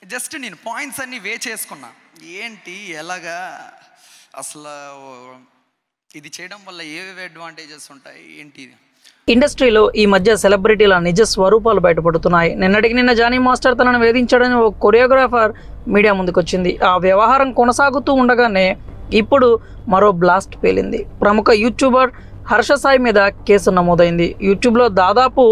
Just నేను points అన్నీ చేసుకున్నా, ఏంటి ఎలాగా అసలు ఇది చేయడం వల్ల ఏవేవి అడ్వాంటేజెస్ ఉంటాయి ఏంటి. ఇండస్ట్రీలో ఈ మధ్య సెలబ్రిటీల నిజ స్వరూపాలు బయటపడుతున్నాయి. నిన్నటికి నిన్న జానీ మాస్టర్ తనను వేధించాడని ఓ కొరియోగ్రాఫర్ మీడియా ముందుకొచ్చింది. ఆ వ్యవహారం కొనసాగుతూ ఉండగానే ఇప్పుడు మరో బ్లాస్ట్ పేలింది. ప్రముఖ యూట్యూబర్ హర్ష సాయి మీద కేసు నమోదైంది. యూట్యూబ్లో దాదాపు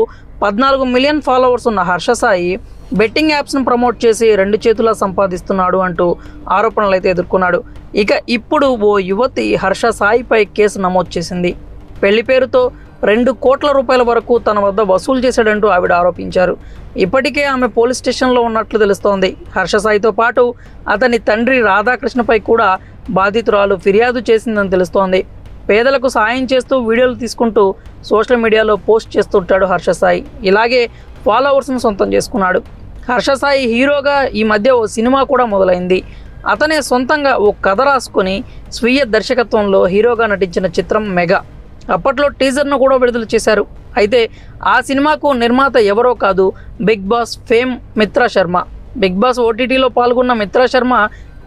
14 మిలియన్ ఫాలోవర్స్ ఉన్న హర్ష సాయి బెట్టింగ్ యాప్స్ను ప్రమోట్ చేసి 2 చేతులా సంపాదిస్తున్నాడు అంటూ ఆరోపణలు అయితే ఎదుర్కొన్నాడు. ఇక ఇప్పుడు ఓ యువతి హర్ష సాయిపై కేసు నమోదు చేసింది. పెళ్లి పేరుతో 2 కోట్ల రూపాయల వరకు తన వద్ద వసూలు చేశాడంటూ ఆవిడ ఆరోపించారు. ఇప్పటికే ఆమె పోలీస్ స్టేషన్లో ఉన్నట్లు తెలుస్తోంది. హర్ష సాయితో పాటు అతని తండ్రి రాధాకృష్ణపై కూడా బాధితురాలు ఫిర్యాదు చేసిందని తెలుస్తోంది. పేదలకు సాయం చేస్తూ వీడియోలు తీసుకుంటూ సోషల్ మీడియాలో పోస్ట్ చేస్తుంటాడు హర్ష సాయి. ఇలాగే ఫాలోవర్స్ను సొంతం చేసుకున్నాడు. హర్ష సాయి హీరోగా ఈ మధ్య ఓ సినిమా కూడా మొదలైంది. అతనే సొంతంగా ఓ కథ రాసుకొని స్వీయ దర్శకత్వంలో హీరోగా నటించిన చిత్రం మెగా. అప్పట్లో టీజర్ను కూడా విడుదల చేశారు. అయితే ఆ సినిమాకు నిర్మాత ఎవరో కాదు, Big Boss fame Mitra Sharma. Big Boss ఓటీటీలో పాల్గొన్న మిత్రా శర్మ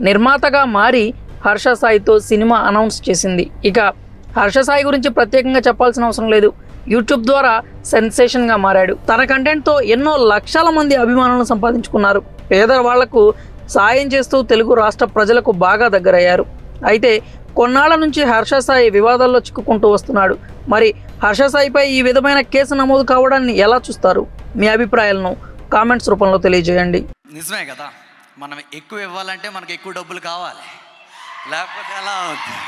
నిర్మాతగా మారి హర్ష సాయితో సినిమా అనౌన్స్ చేసింది. ఇక హర్ష సాయి గురించి ప్రత్యేకంగా చెప్పాల్సిన అవసరం లేదు. యూట్యూబ్ ద్వారా సెన్సేషన్గా మారాడు. తన కంటెంట్తో ఎన్నో లక్షల మంది అభిమానులను సంపాదించుకున్నారు. పేదవాళ్లకు సాయం చేస్తూ తెలుగు రాష్ట్ర ప్రజలకు బాగా దగ్గరయ్యారు. అయితే కొన్నాళ్ల నుంచి హర్ష సాయి వివాదాల్లో చిక్కుకుంటూ వస్తున్నాడు. మరి హర్ష సాయిపై ఈ విధమైన కేసు నమోదు కావడాన్ని ఎలా చూస్తారు? మీ అభిప్రాయాలను కామెంట్స్ రూపంలో తెలియజేయండి. నిజమే కదా, మనం ఎక్కువ ఇవ్వాలంటే మనకు ఎక్కువ డబ్బులు కావాలి, లేకపోతే ఎలా అవుతుంది.